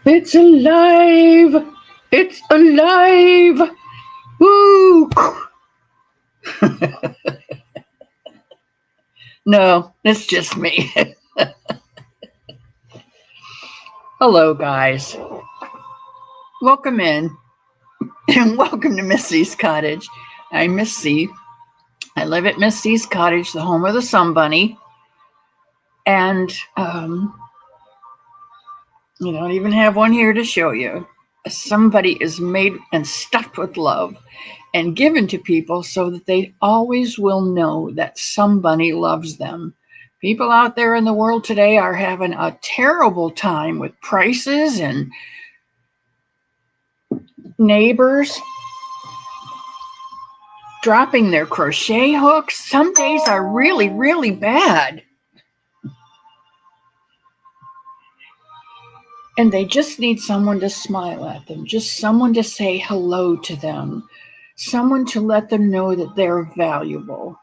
It's alive! It's alive! Woo! No, it's just me. Hello, guys. Welcome in and welcome to Miss C's Cottage. I'm Miss C. I live at Miss C's Cottage, the home of the Sun Bunny. And you don't even have one here to show you. Somebody is made and stuffed with love and given to people so that they always will know that somebody loves them. People out there in the world today are having a terrible time with prices and neighbors dropping their crochet hooks. Some days are really, really bad. And they just need someone to smile at them, just someone to say hello to them, someone to let them know that they're valuable.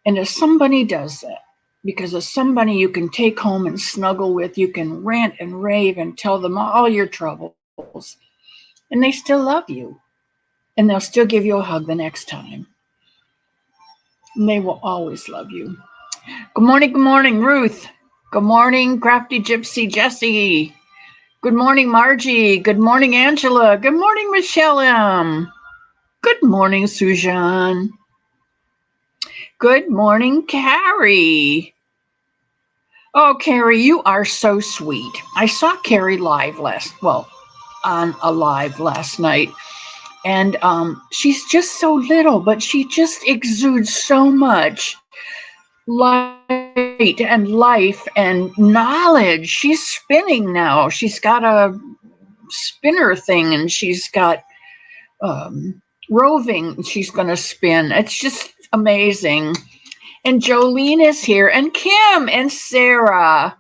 And if somebody does that, because of somebody you can take home and snuggle with, you can rant and rave and tell them all your troubles, and they still love you. And they'll still give you a hug the next time. And they will always love you. Good morning, Ruth. Good morning, Crafty Gypsy Jessie. Good morning, Margie. Good morning, Angela. Good morning, Michelle M. Good morning, Sujan. Good morning, Carrie. Oh, Carrie, you are so sweet. I saw Carrie on a live last night. And she's just so little, but she just exudes so much light and life and knowledge. She's spinning now. She's got a spinner thing and she's got roving. She's going to spin. It's just amazing. And Jolene is here, and Kim and Sarah.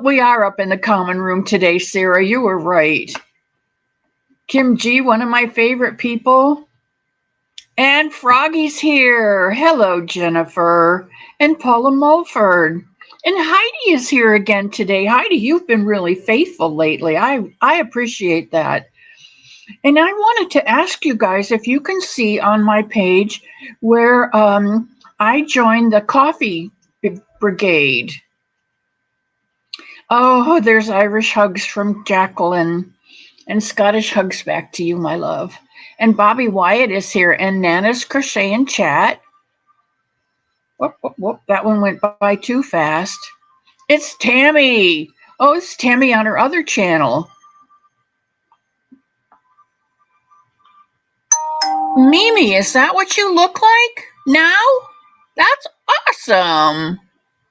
We are up in the common room today, Sarah. You were right. Kim G, one of my favorite people. And Froggy's here. Hello, Jennifer. And Paula Mulford. And Heidi is here again today. Heidi, you've been really faithful lately. I appreciate that. And I wanted to ask you guys if you can see on my page where I joined the coffee brigade. Oh, there's Irish hugs from Jacqueline and Scottish hugs back to you, my love. And Bobby Wyatt is here and Nana's Crochet and Chat. Whoop, whoop, whoop. That one went by too fast. It's Tammy. Oh, it's Tammy on her other channel. Mimi, is that what you look like now? That's awesome.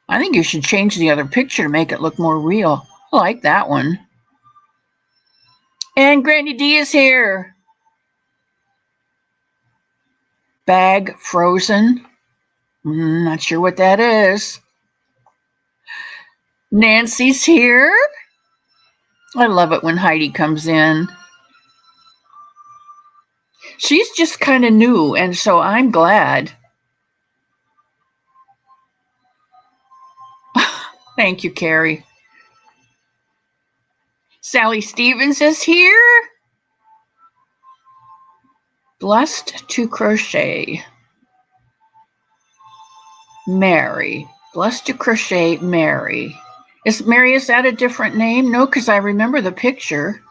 I think you should change the other picture to make it look more real. I like that one. And Granny D is here. Bag frozen. Not sure what that is. Nancy's here. I love it when Heidi comes in. She's just kind of new, and so I'm glad. Thank you, Carrie. Sally Stevens is here. Blessed to Crochet. Mary. Blessed to Crochet Mary. Is that a different name? No, because I remember the picture.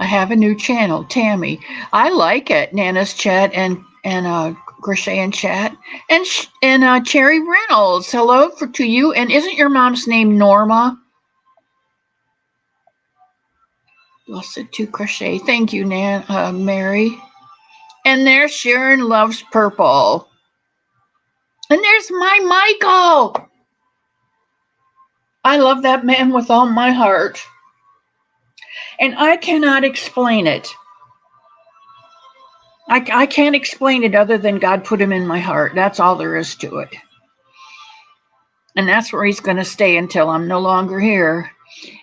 I have a new channel, Tammy. I like it. Nana's Chat and Crochet and Chat. And Cherry Reynolds. Hello to you. And isn't your mom's name Norma? Blessed to Crochet. Thank you, Mary. And there's Sharon Loves Purple. And there's my Michael. I love that man with all my heart. And I cannot explain it. I can't explain it other than God put him in my heart. That's all there is to it. And that's where he's going to stay until I'm no longer here.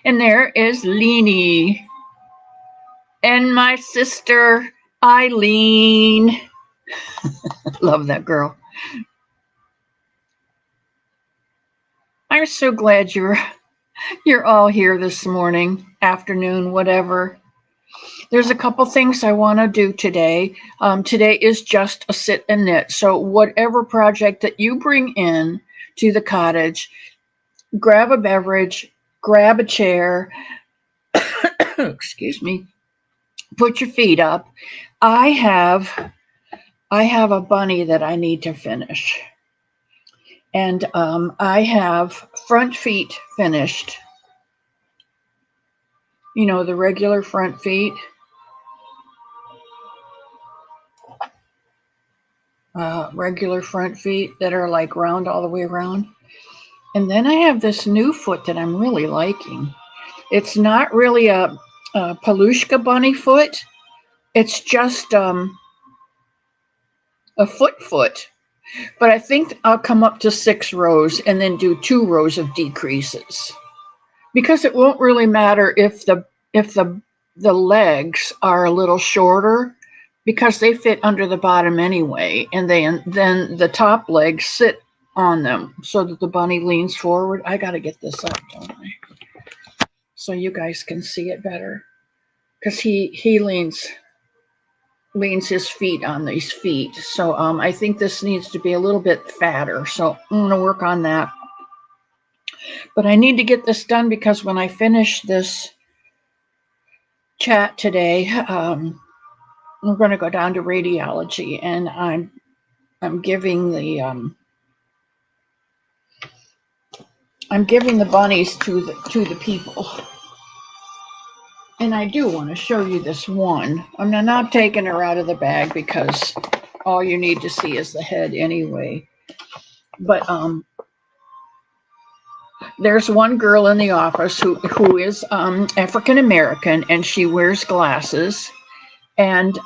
And there is Leanie. And my sister, Eileen. Love that girl. I'm so glad you're all here this morning, afternoon, whatever. There's a couple things I want to do today. Today is just a sit and knit. So whatever project that you bring in to the cottage, grab a beverage, grab a chair, excuse me, put your feet up. I have a bunny that I need to finish. And I have front feet finished. You know, the regular front feet. Regular front feet that are like round all the way around. And then I have this new foot that I'm really liking. It's not really a Palushka bunny foot. It's just a foot. But I think I'll come up to 6 rows and then do 2 rows of decreases. Because it won't really matter if the legs are a little shorter, because they fit under the bottom anyway, and then the top legs sit on them so that the bunny leans forward. I got to get this up, don't I? So you guys can see it better, because he leans his feet on these feet. So I think this needs to be a little bit fatter. So I'm going to work on that. But I need to get this done because when I finish this chat today, we're going to go down to radiology, and I'm giving the bunnies to the people. And I do want to show you this one. I'm not taking her out of the bag because all you need to see is the head anyway. But there's one girl in the office who is African American, and she wears glasses, and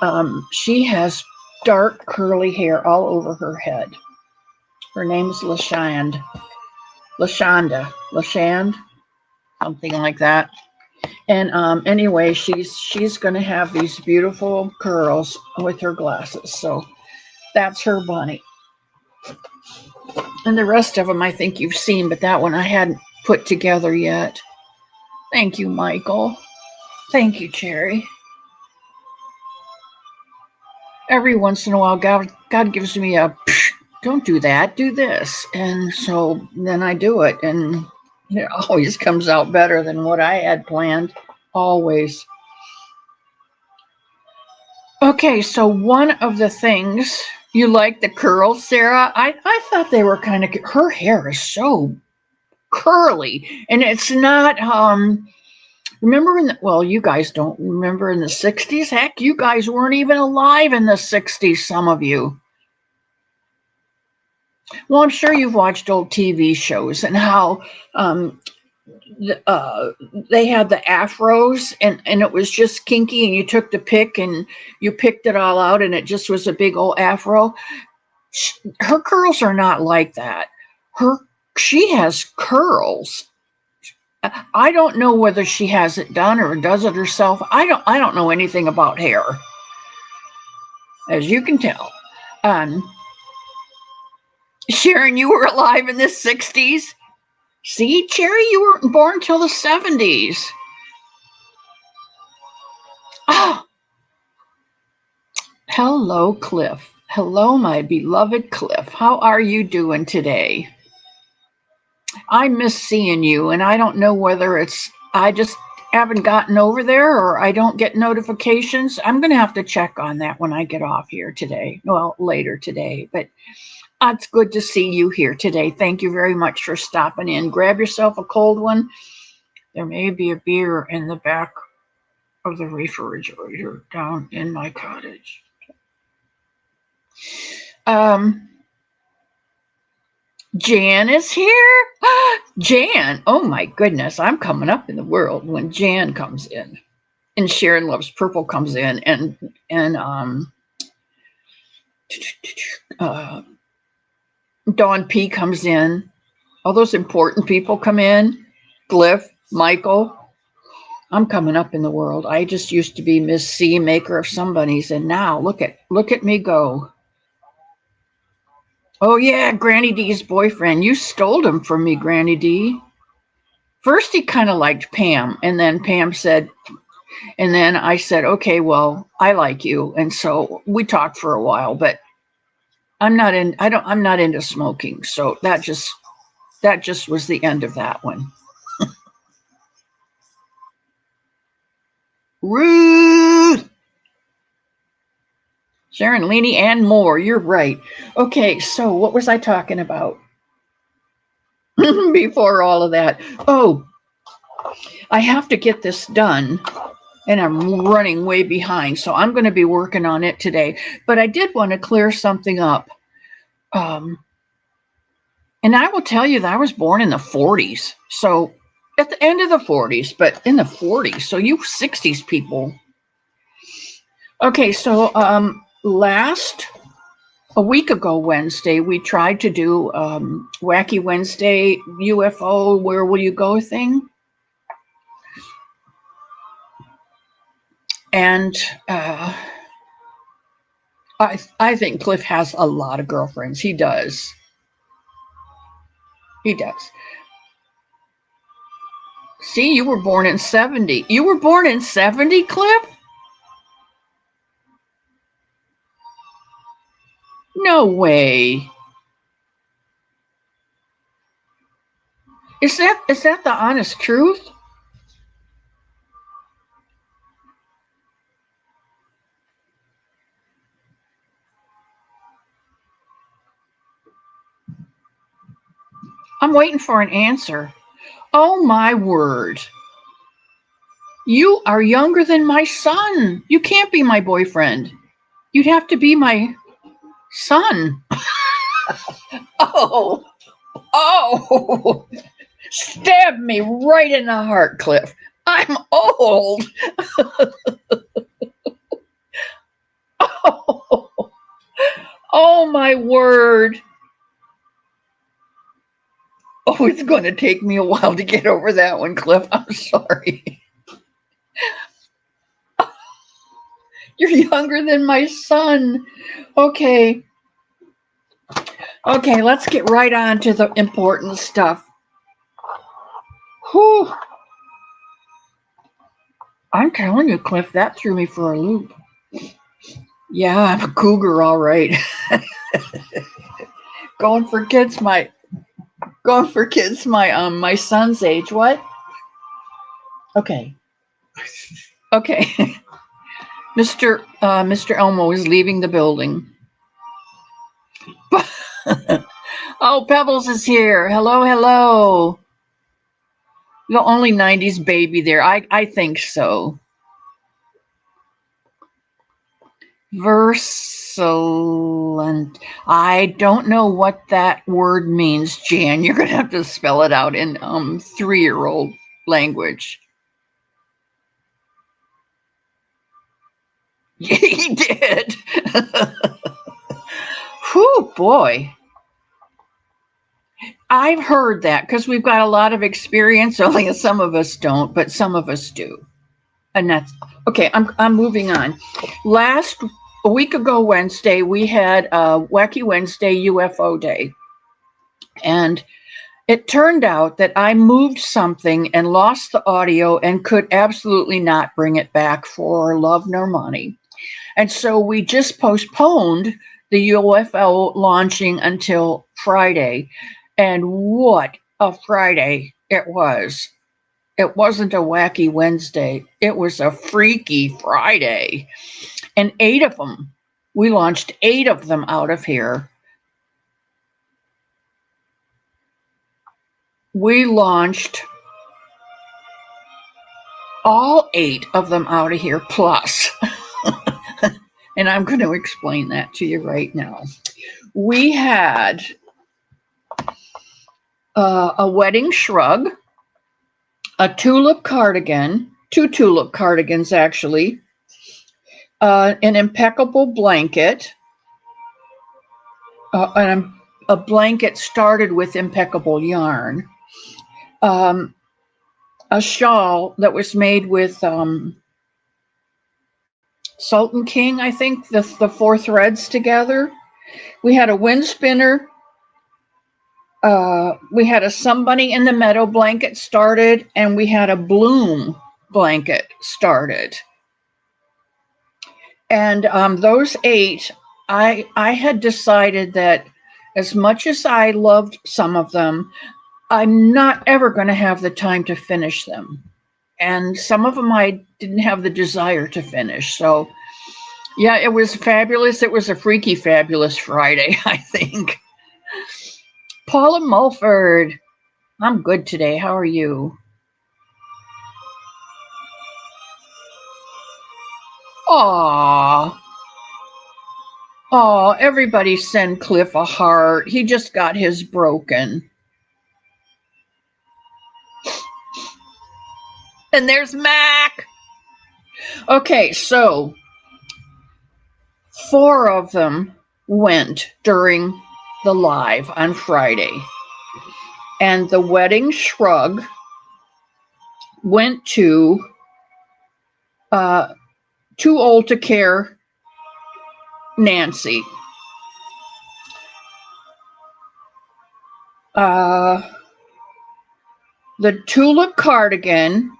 she has dark curly hair all over her head. Her name is Lashand, something like that. And anyway, she's going to have these beautiful curls with her glasses. So that's her bunny. And the rest of them I think you've seen, but that one I hadn't put together yet. Thank you, Michael. Thank you, Cherry. Every once in a while, God gives me a, don't do that, do this. And so then I do it, and it always comes out better than what I had planned, always. Okay, so one of the things, you like the curls, Sarah? I thought they were kind of, her hair is so curly, and it's not, remember well, you guys don't remember in the 60s? Heck, you guys weren't even alive in the 60s, some of you. Well, I'm sure you've watched old TV shows and how they had the afros, and it was just kinky, and you took the pick and you picked it all out, and it just was a big old afro. Her curls are not like that. She has curls. I don't know whether she has it done or does it herself. I don't know anything about hair, as you can tell. Sharon, you were alive in the 60s. See, Cherry, you weren't born till the 70s. Oh, hello, Cliff. Hello, my beloved Cliff. How are you doing today? I miss seeing you, and I don't know whether I just haven't gotten over there or I don't get notifications. I'm going to have to check on that when I get off here today. Well, later today, but it's good to see you here today. Thank you very much for stopping in. Grab yourself a cold one. There may be a beer in the back of the refrigerator down in my cottage. Jan is here. Jan, oh my goodness, I'm coming up in the world when Jan comes in, and Sharon Loves Purple comes in, and Dawn P comes in. All those important people come in. Glyph, Michael. I'm coming up in the world. I just used to be Miss C, maker of some bunnies, and now look at me go. Oh, yeah, Granny D's boyfriend. You stole him from me, Granny D. First, he kind of liked Pam, and then Pam said, and then I said, okay, well, I like you. And so we talked for a while, but I'm not into smoking. So that just was the end of that one. Ruth, Sharon, Leaney, and more. You're right. Okay, so what was I talking about before all of that? Oh, I have to get this done, and I'm running way behind. So I'm going to be working on it today. But I did want to clear something up. Um, and I will tell you that I was born in the 40s. So at the end of the 40s, but in the 40s. So you 60s people. Okay, so a week ago Wednesday, we tried to do Wacky Wednesday UFO Where Will You Go thing. And I think Cliff has a lot of girlfriends. He does. He does. See, you were born in 70. You were born in 70, Cliff? No way. Is that the honest truth? I'm waiting for an answer. Oh my word. You are younger than my son. You can't be my boyfriend. You'd have to be my son. Oh, oh, stab me right in the heart, Cliff. I'm old. Oh, oh my word. Oh, it's going to take me a while to get over that one, Cliff. I'm sorry. You're younger than my son. Okay. Okay, let's get right on to the important stuff. Whew. I'm telling you, Cliff, that threw me for a loop. Yeah, I'm a cougar, all right. going for kids my my son's age. What? Okay. Okay. Mr. Elmo is leaving the building. Oh, Pebbles is here. Hello, hello. The only 90s baby there. I think so. Versalant. I don't know what that word means, Jan. You're gonna have to spell it out in 3-year-old language. He did. Whew, boy. I've heard that because we've got a lot of experience. Only some of us don't, but some of us do. And that's okay. I'm moving on. A week ago Wednesday, we had a Wacky Wednesday UFO day, and it turned out that I moved something and lost the audio and could absolutely not bring it back for love nor money. And so we just postponed the UFO launching until Friday. And what a Friday it was. It wasn't a Wacky Wednesday. It was a Freaky Friday. And 8 of them, we launched 8 of them out of here. We launched all 8 of them out of here plus. And I'm going to explain that to you right now. We had a wedding shrug, a tulip cardigan, 2 tulip cardigans actually, an impeccable blanket, and a blanket started with impeccable yarn, a shawl that was made with Sultan King, I think, the 4 threads together, We had a wind spinner. We had a Somebody in the Meadow blanket started, and we had a Bloom blanket started. And those 8, I had decided that as much as I loved some of them, I'm not ever going to have the time to finish them. And some of them I didn't have the desire to finish. So, yeah, it was fabulous. It was a freaky fabulous Friday, I think. Paula Mulford, I'm good today. How are you? Aww. Oh, everybody send Cliff a heart. He just got his broken. And there's Mac. Okay, so 4 of them went during the live on Friday. And the Wedding Shrug went to Too Old to Care, Nancy. The Tulip Cardigan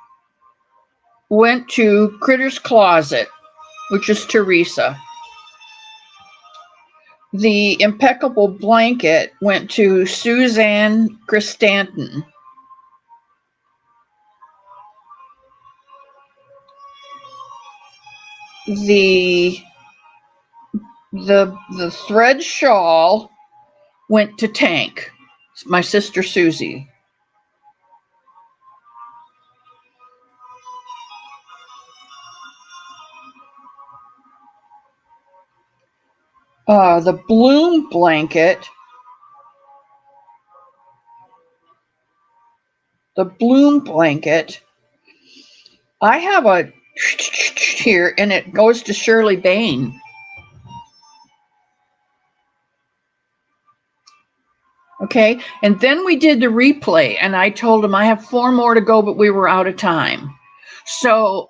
went to Critter's Closet, which is Teresa. The Impeccable Blanket went to Suzanne Christanton. The thread shawl went to Tank, my sister Susie. The Bloom blanket, I have a here, and it goes to Shirley Bain. Okay, and then we did the replay, and I told him I have 4 more to go, but we were out of time. So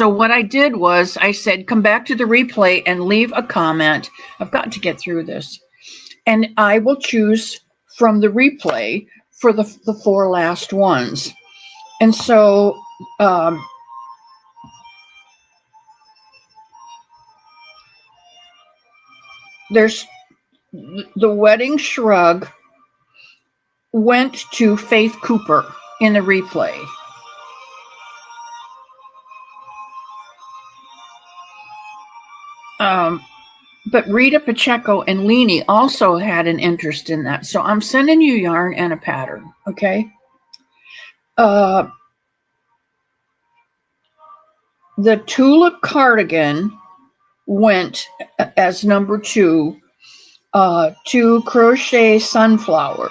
what I did was I said, come back to the replay and leave a comment. I've got to get through this. And I will choose from the replay for the 4 last ones. And so there's the Wedding Shrug went to Faith Cooper in the replay. But Rita Pacheco and Leanie also had an interest in that. So I'm sending you yarn and a pattern, okay? The Tulip Cardigan went as number 2 to Crocheted Sunflower.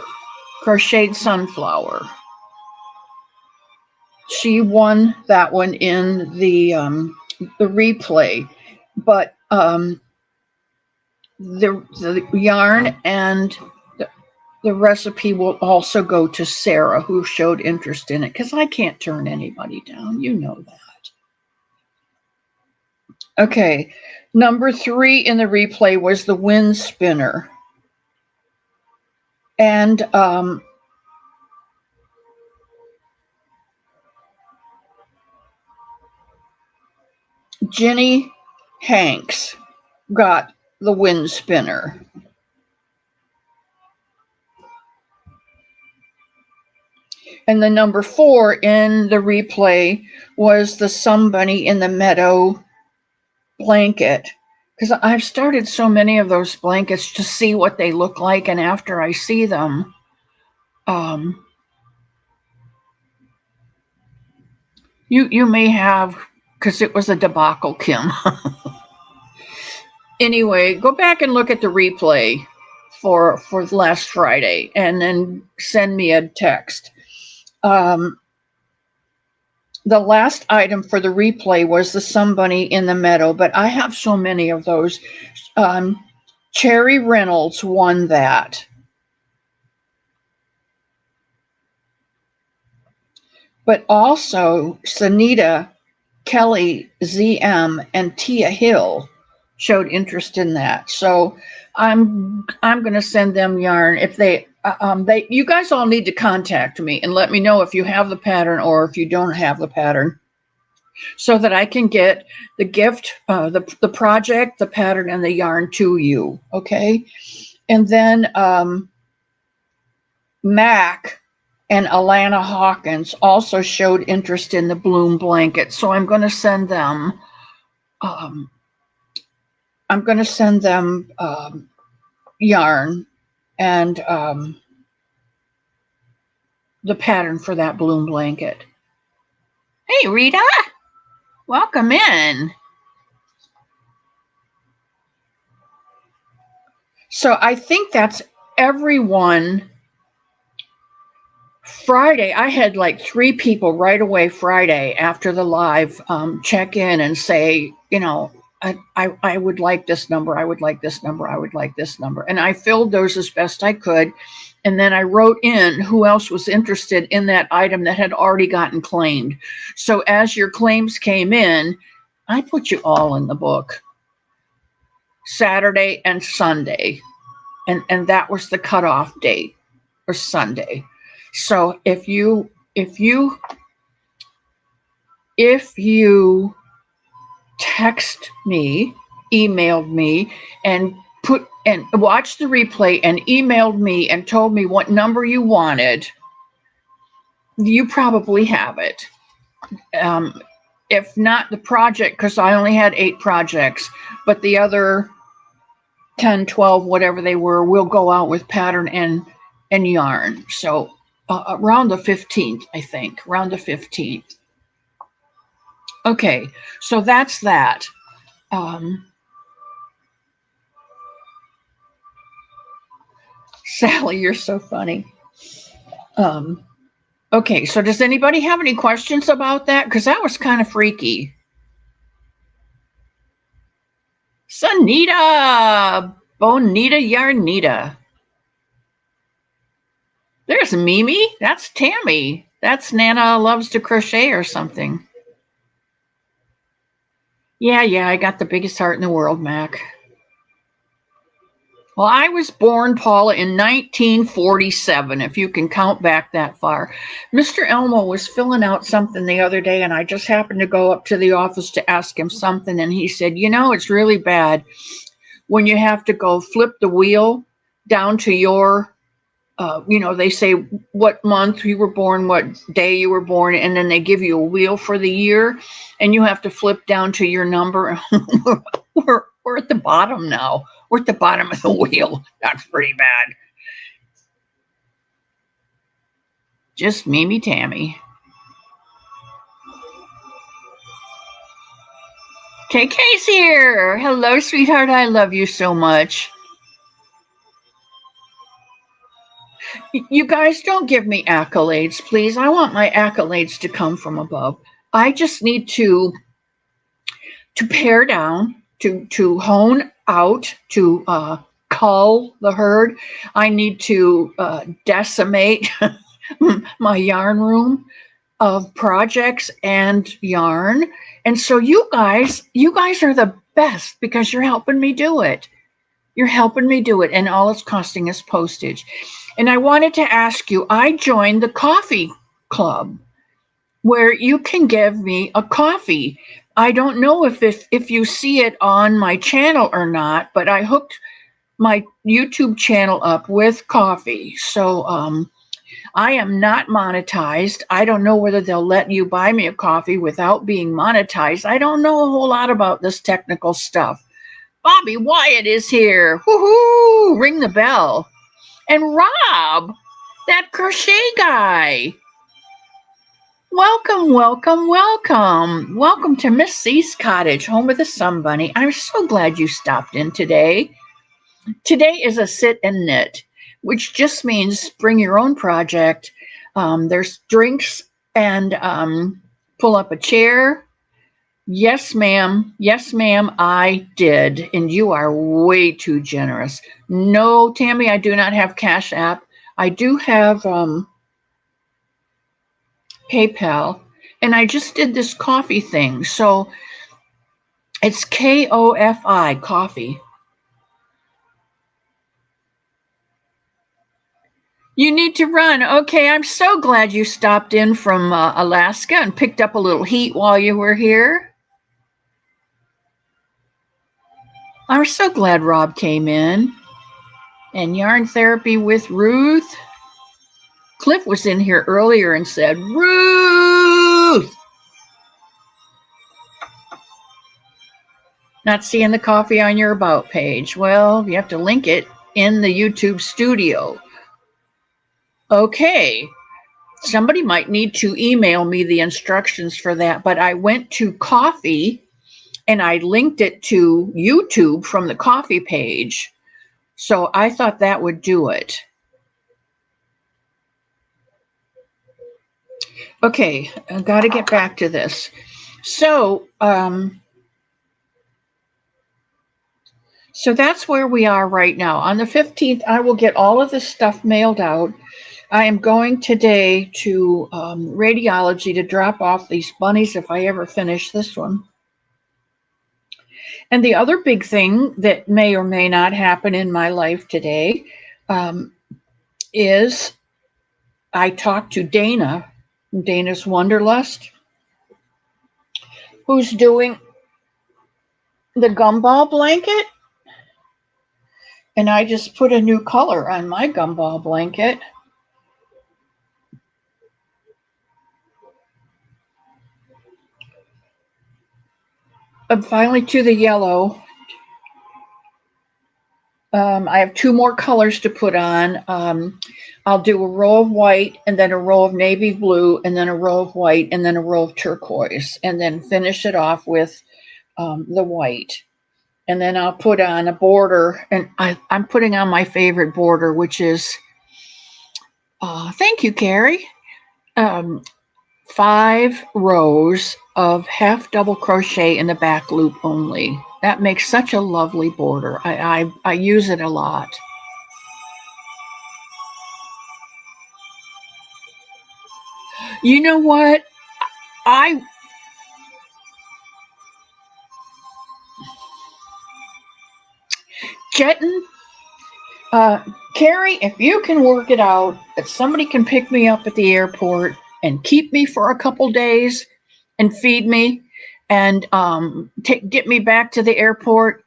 She won that one in the replay, but the yarn and the recipe will also go to Sarah, who showed interest in it, because I can't turn anybody down. You know that. Okay, number 3 in the replay was the Wind Spinner. And Jenny Hanks got the Wind Spinner. And the number 4 in the replay was the Somebody in the Meadow blanket, because I've started so many of those blankets to see what they look like, and after I see them, you may have, because it was a debacle, Kim. Anyway, go back and look at the replay for last Friday, and then send me a text. The last item for the replay was the Somebody in the Meadow, but I have so many of those. Cherry Reynolds won that. But also, Sunita Kelly ZM and Tia Hill showed interest in that. So I'm going to send them yarn. If you guys all need to contact me and let me know if you have the pattern or if you don't have the pattern, so that I can get the gift, the project, the pattern, and the yarn to you. Okay. And then Mac and Alana Hawkins also showed interest in the Bloom blanket. So I'm going to send them yarn and the pattern for that Bloom blanket. Hey, Rita, welcome in. So I think that's everyone. Friday, I had like 3 people right away Friday after the live check in and say, you know, I would like this number. I would like this number. I would like this number. And I filled those as best I could. And then I wrote in who else was interested in that item that had already gotten claimed. So as your claims came in, I put you all in the book Saturday and Sunday. And that was the cutoff date, or Sunday. So if you text me, emailed me, and watched the replay and emailed me and told me what number you wanted, you probably have it. If not the project, because I only had 8 projects, but the other 10, 12, whatever they were, will go out with pattern and yarn. So around the 15th, I think, around the 15th. Okay, so that's that. Sally, you're so funny. Okay, so does anybody have any questions about that? Because that was kind of freaky. Sunita, Bonita Yarnita. There's Mimi. That's Tammy. That's Nana Loves to Crochet or something. Yeah, I got the biggest heart in the world, Mac. Well, I was born, Paula, in 1947, if you can count back that far. Mr. Elmo was filling out something the other day, and I just happened to go up to the office to ask him something, and he said, you know, it's really bad when you have to go flip the wheel down to your, they say what month you were born, what day you were born, and then they give you a wheel for the year, and you have to flip down to your number. We're at the bottom now. We're at the bottom of the wheel. That's pretty bad. Just Mimi Tammy. KK's here. Hello, sweetheart. I love you so much. You guys don't give me accolades, please. I want my accolades to come from above. I just need to pare down, to hone out, to cull the herd. I need to decimate my yarn room of projects and yarn. And so you guys are the best because you're helping me do it. You're helping me do it, and all it's costing is postage. And I wanted to ask you, I joined the coffee club where you can give me a coffee. I don't know if you see it on my channel or not, but I hooked my YouTube channel up with coffee. So I am not monetized. I don't know whether they'll let you buy me a coffee without being monetized. I don't know a whole lot about this technical stuff. Bobby Wyatt is here. Woohoo! Ring the bell. And Rob, that crochet guy. Welcome, welcome, welcome. Welcome to Miss C's Cottage, home of the Sun Bunny. I'm so glad you stopped in today. Today is a sit and knit, which just means bring your own project. There's drinks and pull up a chair. Yes, ma'am. Yes, ma'am, I did. And you are way too generous. No, Tammy, I do not have Cash App. I do have PayPal. And I just did this coffee thing. So it's KOFI, coffee. You need to run. Okay, I'm so glad you stopped in from Alaska and picked up a little heat while you were here. I'm so glad Rob came in. And yarn therapy with Ruth. Cliff was in here earlier and said, Ruth! Not seeing the coffee on your About page. Well, you have to link it in the YouTube studio. Okay. Somebody might need to email me the instructions for that, but I went to coffee and I linked it to YouTube from the coffee page. So I thought that would do it. Okay, I've got to get back to this. So that's where we are right now. On the 15th, I will get all of this stuff mailed out. I am going today to radiology to drop off these bunnies if I ever finish this one. And the other big thing that may or may not happen in my life today is I talked to Dana, Dana's Wanderlust, who's doing the gumball blanket. And I just put a new color on my gumball blanket. I'm finally to the yellow. I have 2 more colors to put on. I'll do a row of white and then a row of navy blue and then a row of white and then a row of turquoise and then finish it off with the white. And then I'll put on a border, and I'm putting on my favorite border, which is, thank you, Carrie, 5 rows of half double crochet in the back loop only. That makes such a lovely border. I use it a lot. You know what? Jetton, Carrie, if you can work it out that somebody can pick me up at the airport and keep me for a couple days and feed me and get me back to the airport,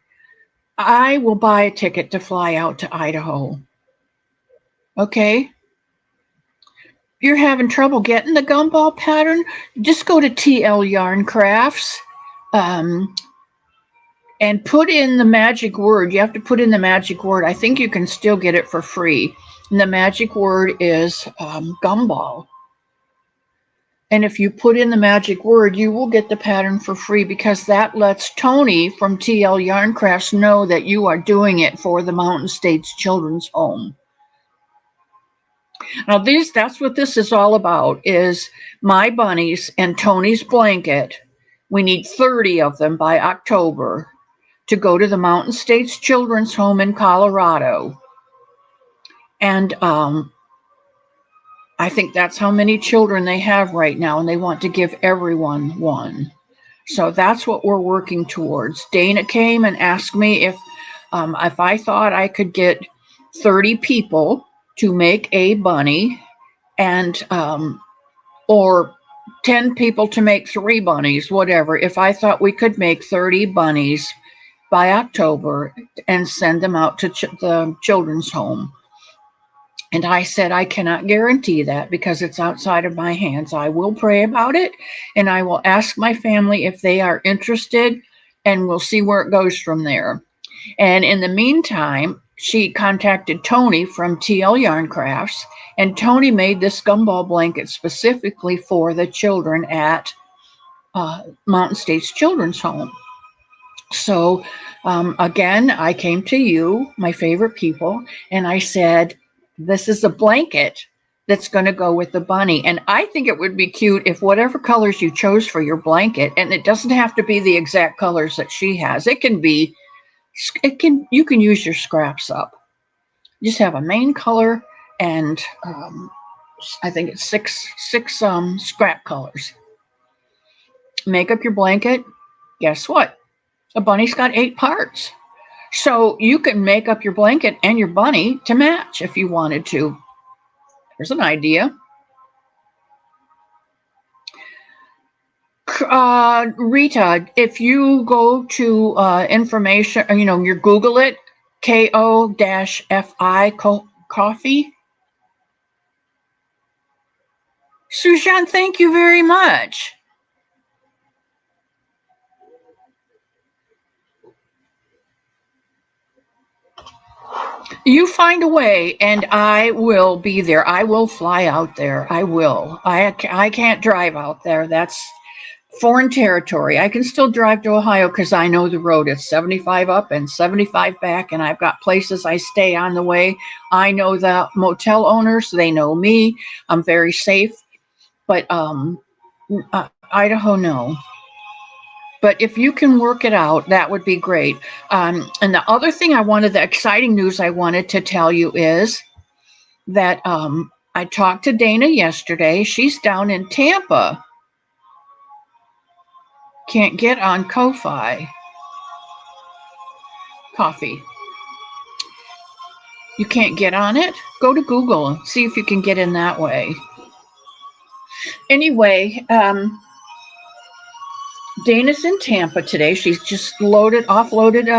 I will buy a ticket to fly out to Idaho. Okay? You're having trouble getting the gumball pattern? Just go to TL Yarn Crafts and put in the magic word. You have to put in the magic word. I think you can still get it for free. And the magic word is gumball. And if you put in the magic word, you will get the pattern for free because that lets Tony from TL Yarn Crafts know that you are doing it for the Mountain States Children's Home. Now, that's what this is all about, is my bunnies and Tony's blanket. We need 30 of them by October to go to the Mountain States Children's Home in Colorado. And I think that's how many children they have right now, and they want to give everyone one. So that's what we're working towards. Dana came and asked me if I thought I could get 30 people to make a bunny and or 10 people to make 3 bunnies, whatever. If I thought we could make 30 bunnies by October and send them out to the children's home. And I said, I cannot guarantee that because it's outside of my hands. I will pray about it and I will ask my family if they are interested and we'll see where it goes from there. And in the meantime, she contacted Tony from TL Yarn Crafts, and Tony made this gumball blanket specifically for the children at Mountain States Children's Home. So again, I came to you, my favorite people, and I said, this is a blanket that's going to go with the bunny. And I think it would be cute if whatever colors you chose for your blanket, and it doesn't have to be the exact colors that she has. You can use your scraps up. Just have a main color and I think it's six scrap colors. make up your blanket. Guess what? A bunny's got 8 parts. So you can make up your blanket and your bunny to match if you wanted to. There's an idea. Rita, if you go to information, you Google it, KO-FI coffee. Sujan, thank you very much. You find a way and I will be there. I will fly out there. I will. I can't drive out there. That's foreign territory. I can still drive to Ohio because I know the road. It's 75 up and 75 back, and I've got places I stay on the way. I know the motel owners. They know me. I'm very safe. But Idaho, no. But if you can work it out, that would be great. And the other thing the exciting news I wanted to tell you is that I talked to Dana yesterday. She's down in Tampa. Can't get on Ko-Fi coffee. You can't get on it? Go to Google and see if you can get in that way. Anyway, Dana's in Tampa today. She's just offloaded.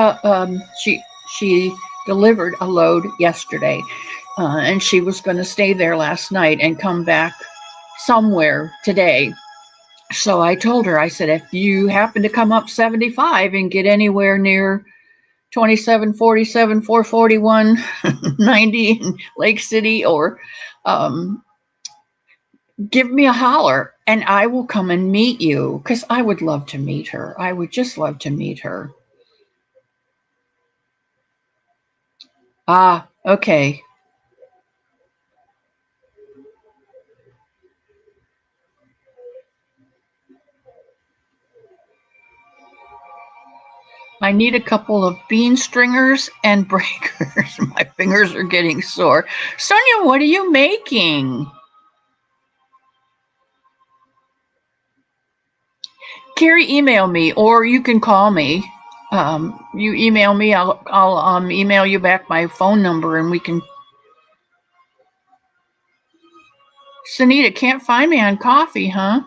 She delivered a load yesterday, and she was going to stay there last night and come back somewhere today. So I told her, I said, if you happen to come up 75 and get anywhere near 2747, 441, 90 in Lake City, or give me a holler and I will come and meet you, because I would love to meet her. I would just love to meet her. Okay. I need a couple of bean stringers and breakers. My fingers are getting sore. Sonia, what are you making? Carrie, email me, or you can call me. You email me, I'll email you back my phone number, and we can. Sunita, can't find me on coffee, huh?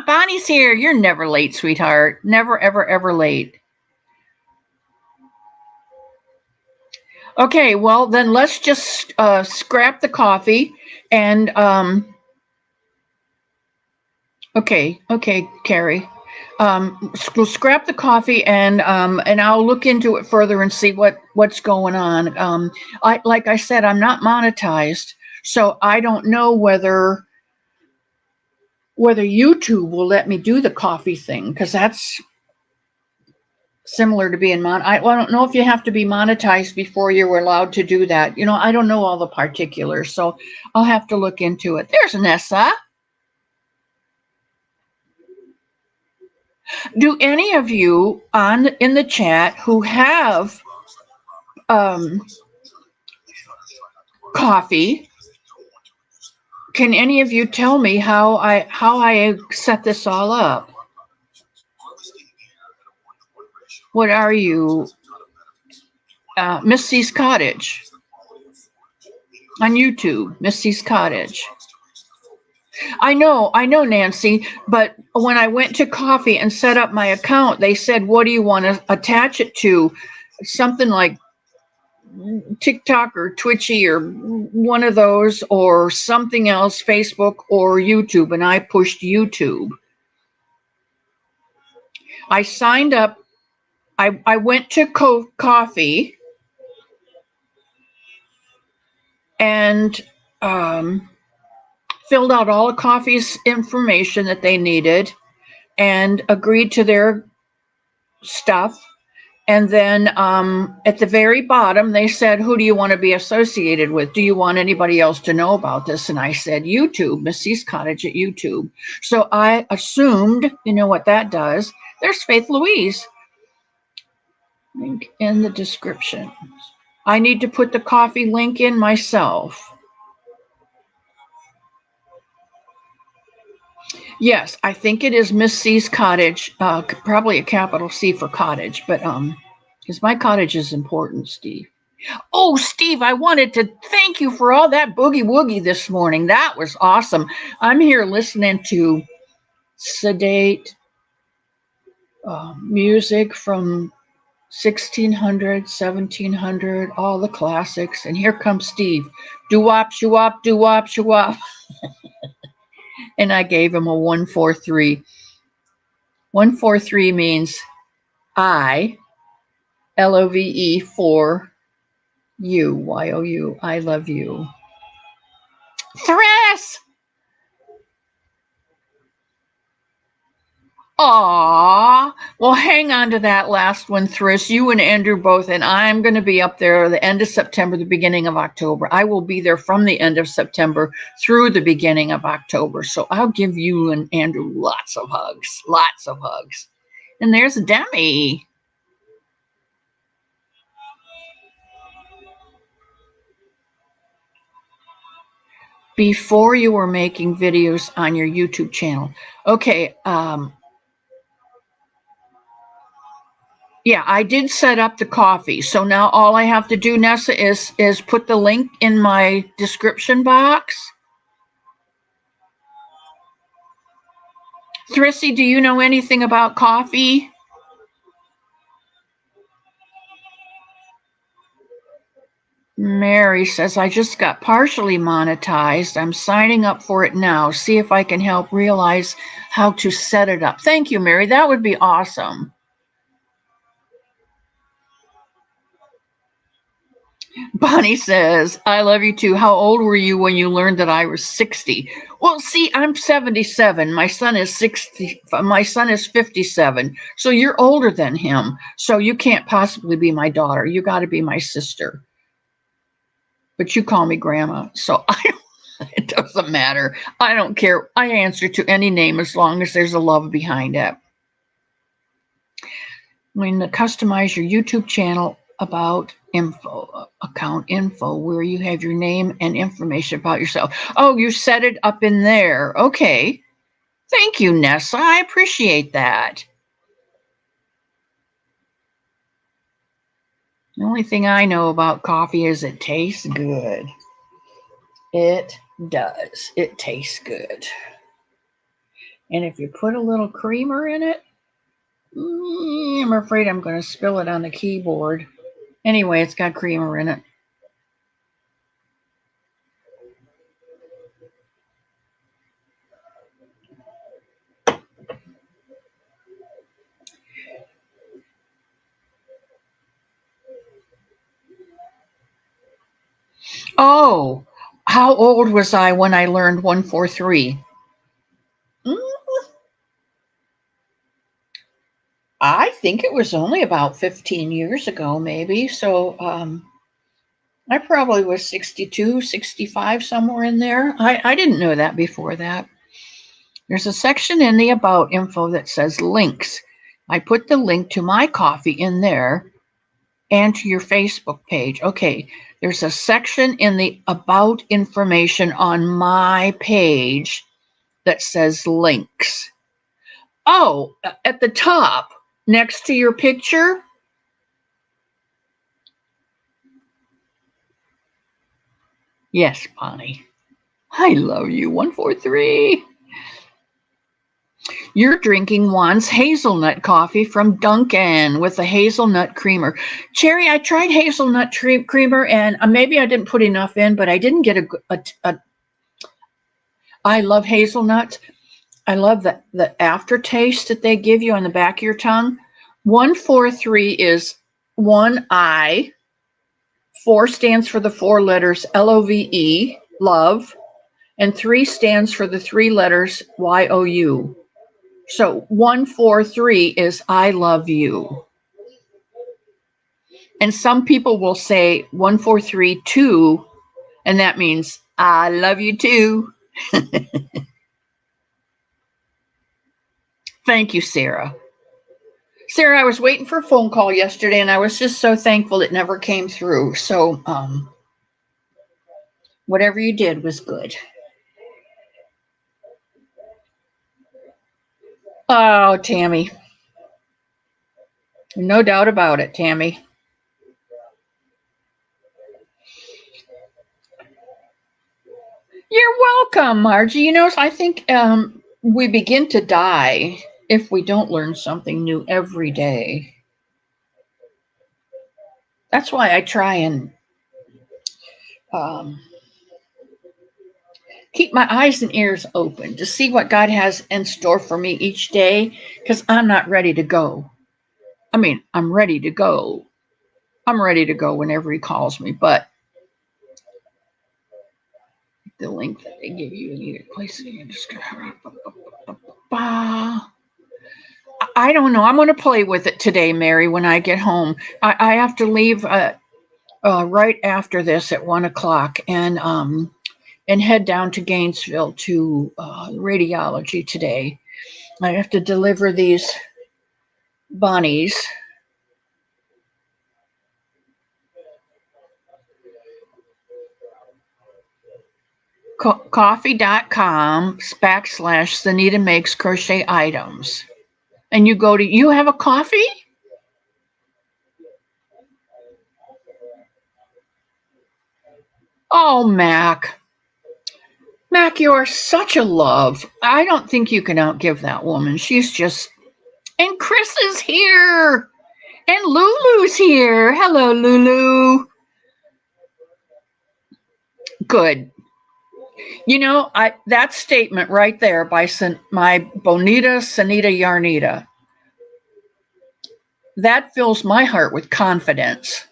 Bonnie's here. You're never late, sweetheart. Never, ever, ever late. Okay, well, then let's just scrap the coffee and okay, Carrie. We'll scrap the coffee and I'll look into it further and see what's going on. Like I said, I'm not monetized, so I don't know whether YouTube will let me do the coffee thing, because that's similar to being I don't know if you have to be monetized before you're allowed to do that. I don't know all the particulars, so I'll have to look into it. There's Nessa. Do any of you in the chat who have coffee, can any of you tell me how I set this all up? What are you? Miss C's Cottage on YouTube. Miss C's Cottage. I know, Nancy, but when I went to Coffee and set up my account, they said, what do you want to attach it to? Something like TikTok or Twitchy or one of those, or something else, Facebook or YouTube, and I pushed YouTube. I signed up. I went to Coffee and filled out all of Coffee's information that they needed and agreed to their stuff. And then at the very bottom, they said, who do you want to be associated with? Do you want anybody else to know about this? And I said, YouTube, Miss C's Cottage at YouTube. So I assumed, you know what that does. There's Faith Louise. Link in the description. I need to put the coffee link in myself. Yes, I think it is Miss C's cottage, probably a capital C for cottage, but because my cottage is important, Steve. Oh, Steve, I wanted to thank you for all that boogie woogie this morning. That was awesome. I'm here listening to sedate music from 1600, 1700, all the classics. And here comes Steve. Doo-wop, shoo-wop, doo-wop, shoo-wop. And I gave him a 143. 143 means I, Love, for you, You. I love you. Thras! Aw, well, hang on to that last one, Thris. You and Andrew both, and I'm going to be up there the end of September, the beginning of October. I will be there from the end of September through the beginning of October. So I'll give you and Andrew lots of hugs, lots of hugs. And there's Demi. Before you were making videos on your YouTube channel. Okay, yeah, I did set up the coffee. So now all I have to do, Nessa, is put the link in my description box. Thrissy, do you know anything about coffee? Mary says, I just got partially monetized. I'm signing up for it now. See if I can help realize how to set it up. Thank you, Mary. That would be awesome. Bonnie says, I love you too. How old were you when you learned that I was 60? Well, see, I'm 77. My son is 60. My son is 57. So you're older than him. So you can't possibly be my daughter. You got to be my sister. But you call me grandma. So it doesn't matter. I don't care. I answer to any name as long as there's a love behind it. When you customize your YouTube channel about info, account info, where you have your name and information about yourself. Oh, you set it up in there. Okay. Thank you, Nessa. I appreciate that. The only thing I know about coffee is it tastes good. It does. It tastes good. And if you put a little creamer in it, I'm afraid I'm going to spill it on the keyboard. Anyway, it's got creamer in it. Oh, how old was I when I learned 143? I think it was only about 15 years ago, maybe. So I probably was 62, 65, somewhere in there. I didn't know that before that. There's a section in the About info that says links. I put the link to my coffee in there and to your Facebook page. Okay, there's a section in the About information on my page that says links. Oh, at the top, next to your picture. Yes, Bonnie. I love you, 143. You're drinking Juan's hazelnut coffee from Dunkin' with a hazelnut creamer. Cherry, I tried hazelnut creamer, and maybe I didn't put enough in, but I didn't get a I love hazelnuts. I love the aftertaste that they give you on the back of your tongue. 143 is 1I. 4 stands for the 4 letters LOVE, love, and 3 stands for the 3 letters YOU. So 143 is I love you. And some people will say 143 2, and that means I love you too. Thank you, Sarah. Sarah, I was waiting for a phone call yesterday, and I was just so thankful it never came through. So whatever you did was good. Oh, Tammy. No doubt about it, Tammy. You're welcome, Margie. I think we begin to die if we don't learn something new every day. That's why I try and um, keep my eyes and ears open to see what God has in store for me each day, because I'm not ready to go. I mean, I'm ready to go. I'm ready to go whenever He calls me, but the link that they give you need to place it in. I don't know. I'm going to play with it today, Mary, when I get home. I have to leave right after this at 1:00 and head down to Gainesville to radiology today. I have to deliver these bunnies. Coffee.com/Sanita makes crochet items. And you have a coffee? Oh, Mac. Mac, you are such a love. I don't think you can outgive that woman. She's just. And Chris is here. And Lulu's here. Hello, Lulu. Good. That statement right there by my Bonita Sanita Yarnita, that fills my heart with confidence.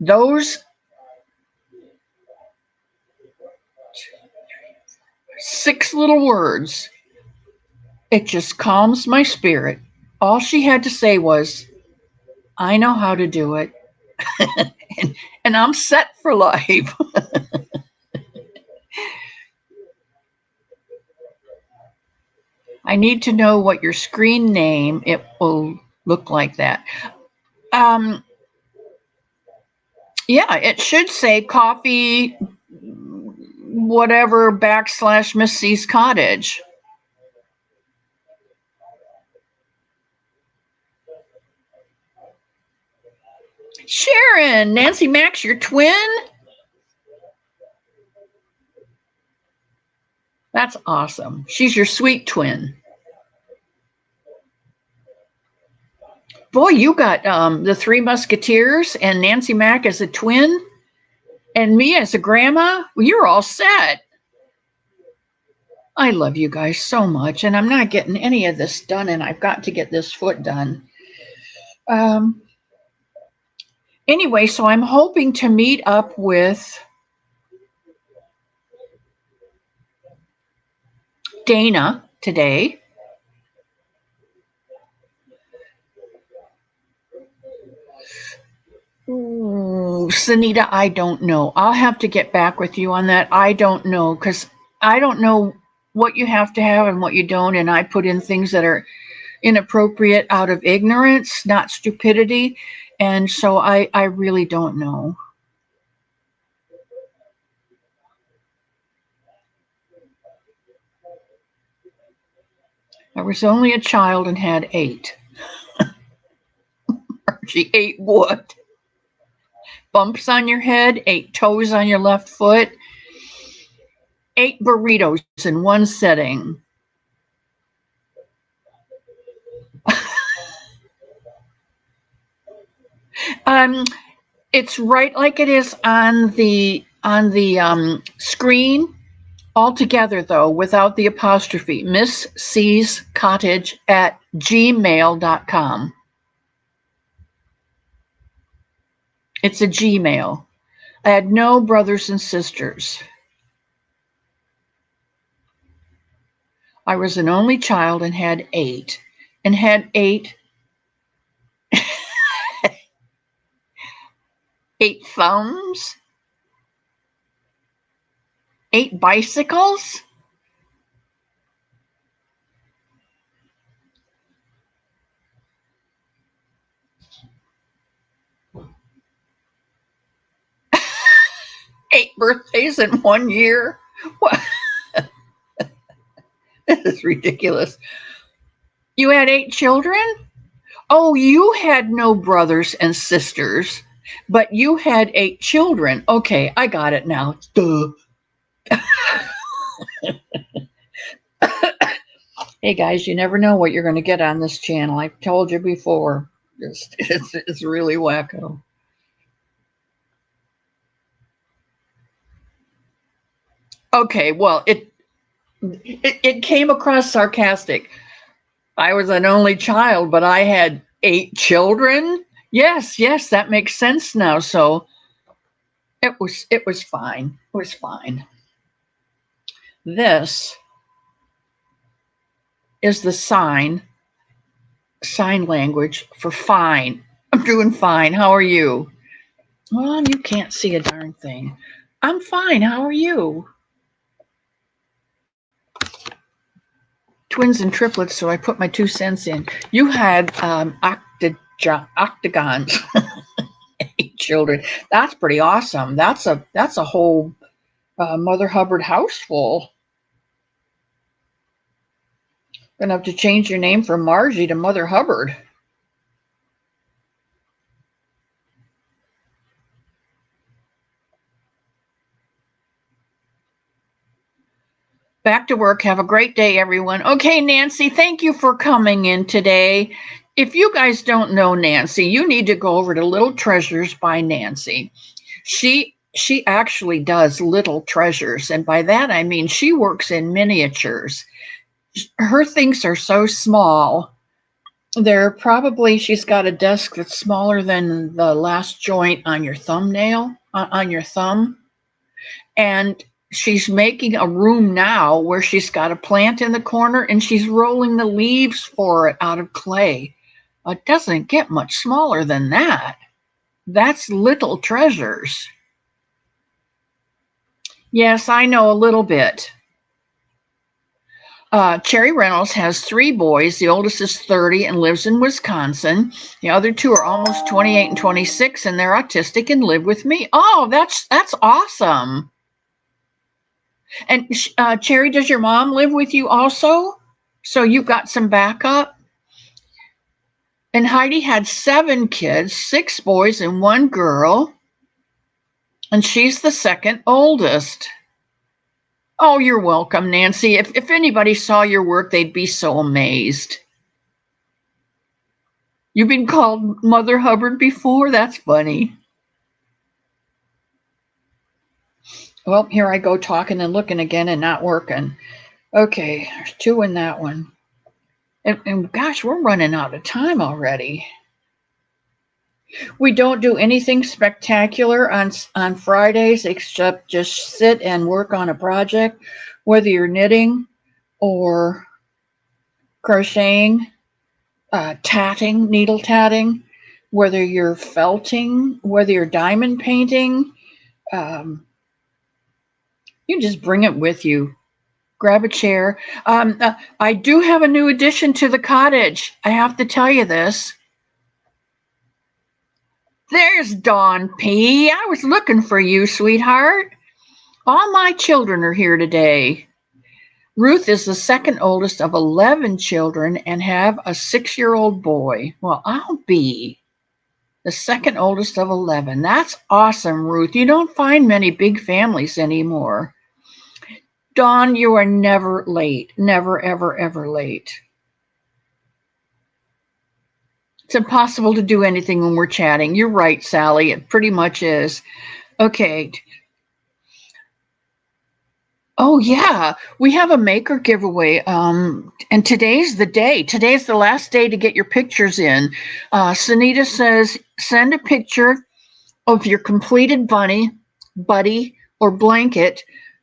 Those 6 little words, it just calms my spirit. All she had to say was, I know how to do it. and I'm set for life. I need to know what your screen name, it will look like that. Yeah, it should say coffee, whatever, / Miss C's cottage. Sharon, Nancy Max, your twin? That's awesome. She's your sweet twin. Boy, you got the Three Musketeers and Nancy Mack as a twin and me as a grandma. Well, you're all set. I love you guys so much, and I'm not getting any of this done, and I've got to get this foot done. Anyway, so I'm hoping to meet up with Dana today. Ooh, Sanita, I don't know. I'll have to get back with you on that. I don't know, because I don't know what you have to have and what you don't, and I put in things that are inappropriate out of ignorance, not stupidity, and so I really don't know. I was only a child and had 8. She 8 what? Bumps on your head, 8 toes on your left foot, 8 burritos in one setting. It's right like it is on the screen. All together, though, without the apostrophe. Miss C's Cottage at gmail.com. It's a Gmail. I had no brothers and sisters. I was an only child and had 8. And had 8 thumbs, 8 bicycles. Eight birthdays in 1 year. What? This is ridiculous. You had 8 children? Oh, you had no brothers and sisters, but you had 8 children. Okay, I got it now. Duh. Hey guys, you never know what you're going to get on this channel. I've told you before. It's really wacko. Okay, well, it came across sarcastic. I was an only child, but I had 8 children. Yes, that makes sense now. So it was fine. It was fine. This is the sign language for fine. I'm doing fine. How are you? Well, you can't see a darn thing. I'm fine. How are you? Twins and triplets, so I put my 2 cents in. You had octagons. 8 children. That's pretty awesome. That's a whole Mother Hubbard house full. Gonna have to change your name from Margie to Mother Hubbard. Back to work. Have a great day, everyone. Okay, Nancy, thank you for coming in today. If you guys don't know Nancy, you need to go over to Little Treasures by Nancy. She actually does little treasures, and by that I mean she works in miniatures. Her things are so small. She's got a desk that's smaller than the last joint on your thumbnail, on your thumb. And she's making a room now where she's got a plant in the corner and she's rolling the leaves for it out of clay. It doesn't get much smaller than that. That's Little Treasures. Yes, I know a little bit. Cherry Reynolds has 3 boys. The oldest is 30 and lives in Wisconsin. The other 2 are almost 28 and 26, and they're autistic and live with me. Oh, that's awesome. And Cherry, does your mom live with you also? So you've got some backup? And Heidi had 7 kids, 6 boys and 1 girl. And she's the second oldest. Oh, you're welcome, Nancy. If anybody saw your work, they'd be so amazed. You've been called Mother Hubbard before? That's funny. Well, here I go talking and looking again and not working. Okay, there's 2 in that one. And gosh, we're running out of time already. We don't do anything spectacular on Fridays except just sit and work on a project, whether you're knitting or crocheting, tatting, needle tatting, whether you're felting, whether you're diamond painting. You just bring it with you. Grab a chair. I do have a new addition to the cottage. I have to tell you this. There's Dawn P. I was looking for you, sweetheart. All my children are here today. Ruth is the second oldest of 11 children and have a 6-year-old boy. Well, I'll be the second oldest of 11. That's awesome, Ruth. You don't find many big families anymore. Dawn, you are never late. Never, ever, ever late. It's impossible to do anything when we're chatting. You're right, Sally. It pretty much is. Okay. Oh, yeah. We have a maker giveaway. And today's the day. Today's the last day to get your pictures in. Sunita says, send a picture of your completed bunny, buddy, or blanket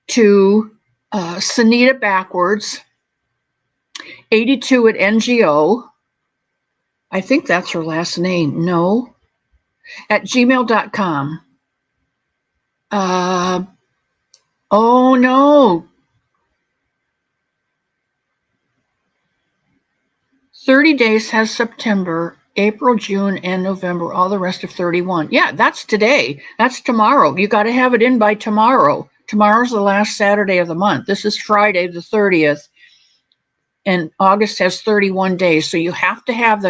to Sunita backwards, 82 at NGO. I think that's her last name. No. At gmail.com. Oh, no. 30 days has September, April, June, and November, all the rest of 31. Yeah, that's today. That's tomorrow. You got to have it in by tomorrow. Tomorrow's the last Saturday of the month. This is Friday the 30th. and August has 31 days. So you have to have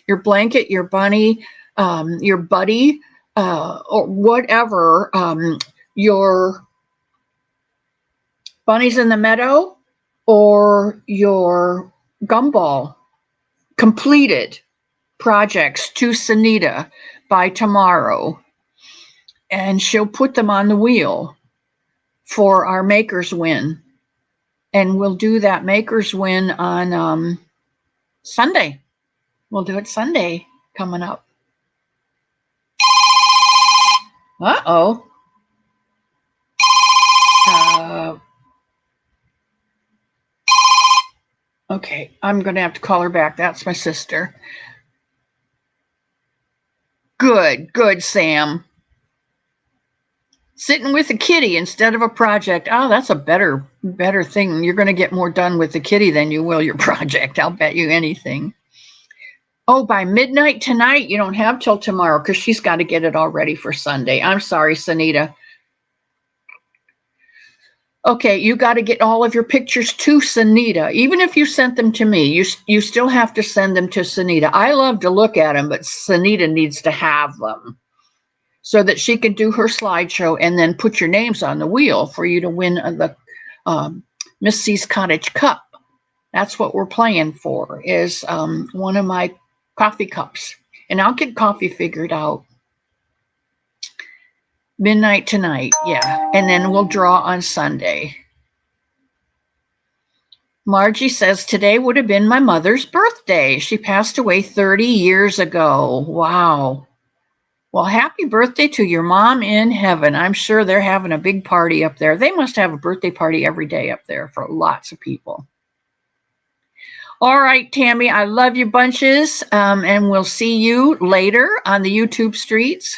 your blanket, your bunny, your buddy, or whatever, your bunnies in the meadow or your gumball completed projects to Sunita by tomorrow, and she'll put them on the wheel for our Makers Win. And we'll do that Makers Win on Sunday. We'll do it Sunday coming up. Uh-oh. Okay, I'm going to have to call her back. That's my sister. Good, Sam. Sitting with a kitty instead of a project. Oh, that's a better thing. You're going to get more done with the kitty than you will your project. I'll bet you anything. Oh, by midnight tonight? You don't have till tomorrow because she's got to get it all ready for Sunday. I'm sorry, Sunita. Okay, you got to get all of your pictures to Sunita. Even if you sent them to me, you still have to send them to Sunita. I love to look at them, but Sunita needs to have them so that she can do her slideshow and then put your names on the wheel for you to win the Miss C's Cottage Cup. That's what we're playing for, is one of my coffee cups. And I'll get coffee figured out. Midnight tonight, yeah. And then we'll draw on Sunday. Margie says, today would have been my mother's birthday. She passed away 30 years ago. Wow. Well, happy birthday to your mom in heaven. I'm sure they're having a big party up there. They must have a birthday party every day up there for lots of people. All right, Tammy, I love you bunches. And we'll see you later on the YouTube streets.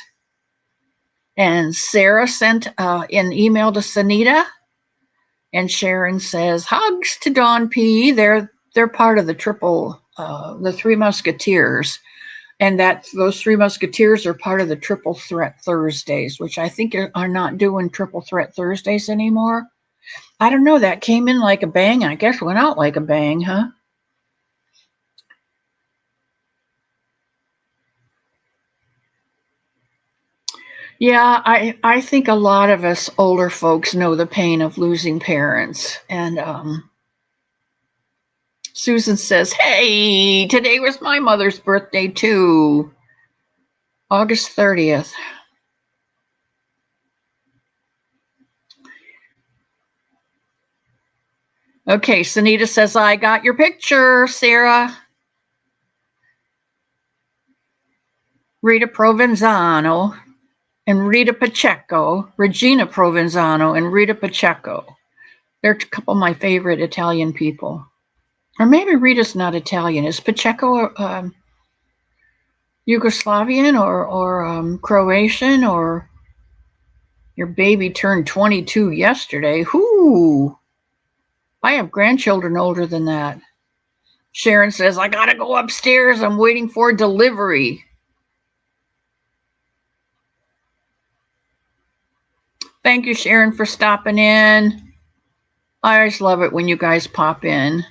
And Sarah sent an email to Sunita, and Sharon says, hugs to Dawn P. They're part of the Three Musketeers, and those Three Musketeers are part of the Triple Threat Thursdays, which I think are not doing Triple Threat Thursdays anymore. I don't know. That came in like a bang. I guess went out like a bang, huh? Yeah, I think a lot of us older folks know the pain of losing parents. And Susan says, hey, today was my mother's birthday too. August 30th. Okay, Sunita says, I got your picture, Sarah. Rita Provenzano and Rita Pacheco, Regina Provenzano and Rita Pacheco. They're a couple of my favorite Italian people. Or maybe Rita's not Italian. Is Pacheco Yugoslavian or Croatian? Or your baby turned 22 yesterday? Whoo! I have grandchildren older than that. Sharon says, I gotta go upstairs. I'm waiting for delivery. Thank you, Sharon, for stopping in. I always love it when you guys pop in.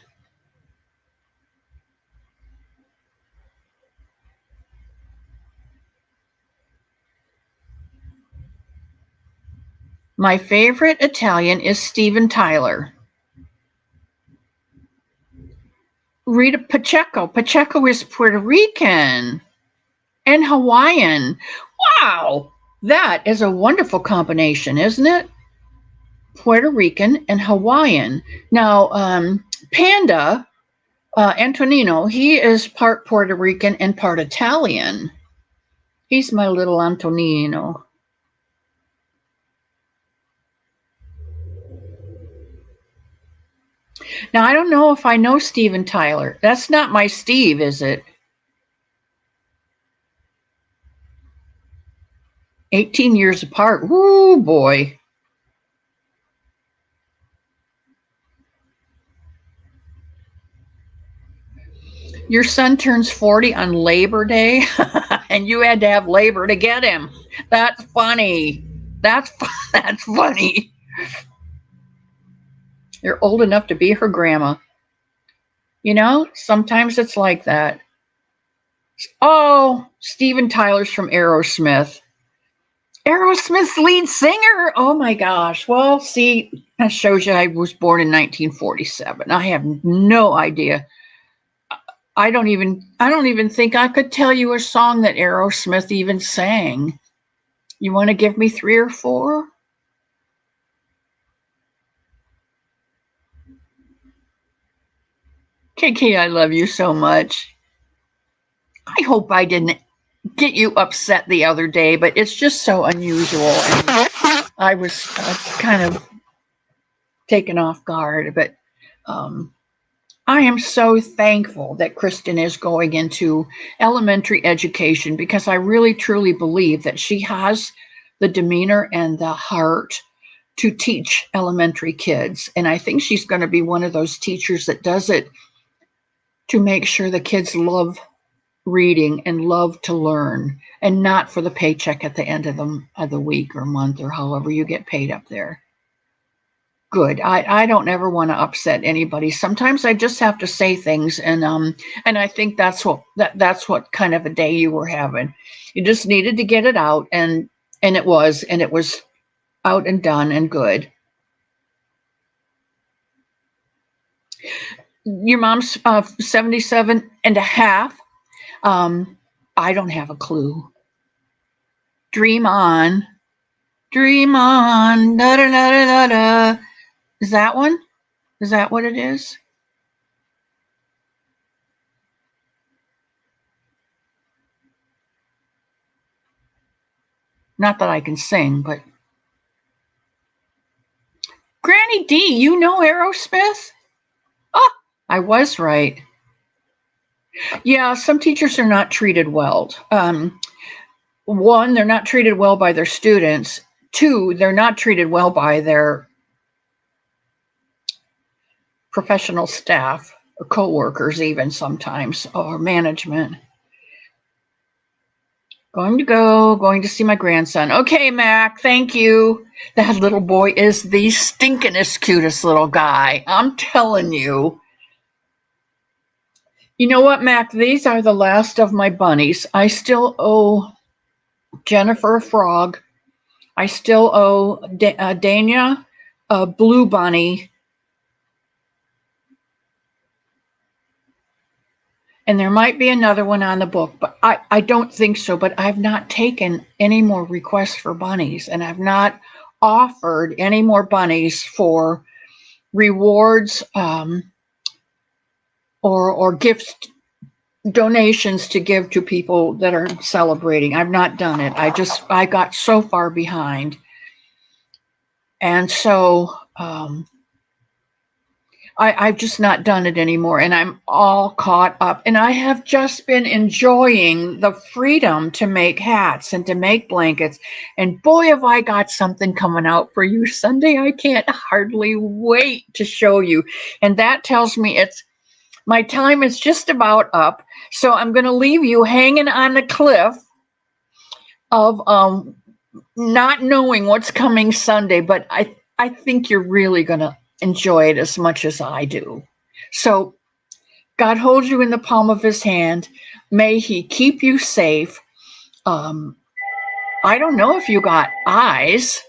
My favorite Italian is Steven Tyler. Rita Pacheco. Pacheco is Puerto Rican and Hawaiian. Wow, that is a wonderful combination, isn't it? Puerto Rican and Hawaiian. Now, Panda, Antonino, he is part Puerto Rican and part Italian. He's my little Antonino. Now, I don't know if I know Steven Tyler. That's not my Steve, is it? 18 years apart. Woo, boy. Your son turns 40 on Labor Day, and you had to have labor to get him. That's funny. That's funny. You're old enough to be her grandma. Sometimes it's like that. Oh, Steven Tyler's from Aerosmith. Aerosmith's lead singer. Oh my gosh. Well, see, that shows you I was born in 1947. I have no idea. I don't even think I could tell you a song that Aerosmith even sang. You want to give me 3 or 4? KK, I love you so much. I hope I didn't get you upset the other day, but it's just so unusual. And I was kind of taken off guard, but I am so thankful that Kristen is going into elementary education because I really truly believe that she has the demeanor and the heart to teach elementary kids. And I think she's going to be one of those teachers that does it to make sure the kids love reading and love to learn, and not for the paycheck at the end of the week or month or however you get paid up there. Good. I don't ever want to upset anybody. Sometimes I just have to say things, and I think that's what kind of a day you were having. You just needed to get it out, and it was out and done and good. Your mom's 77 and a half. I don't have a clue. Dream on. Dream on. Da, da, da, da, da. Is that one? Is that what it is? Not that I can sing, but Granny D, you know Aerosmith? Oh, I was right. Yeah, some teachers are not treated well. One, they're not treated well by their students. Two, they're not treated well by their professional staff or coworkers, even sometimes, or management. Going to see my grandson. Okay, Mac, thank you. That little boy is the stinkingest, cutest little guy. I'm telling you. You know what, Mac? These are the last of my bunnies. I still owe Jennifer a frog. I still owe Dania a blue bunny. And there might be another one on the book, but I don't think so. But I've not taken any more requests for bunnies, and I've not offered any more bunnies for rewards or gift donations to give to people that are celebrating. I've not done it. I got so far behind. And so I've just not done it anymore, and I'm all caught up. And I have just been enjoying the freedom to make hats and to make blankets. And boy, have I got something coming out for you Sunday. I can't hardly wait to show you. And that tells me my time is just about up. So I'm going to leave you hanging on the cliff of not knowing what's coming Sunday, but I think you're really going to enjoy it as much as I do. So God holds you in the palm of his hand. May he keep you safe. I don't know if you got eyes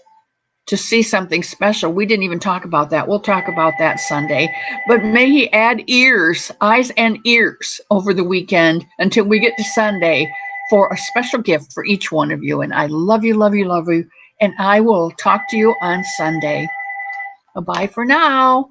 to see something special. We didn't even talk about that. We'll talk about that Sunday. But may he add ears, eyes and ears over the weekend until we get to Sunday for a special gift for each one of you. And I love you, love you, love you. And I will talk to you on Sunday. Bye for now.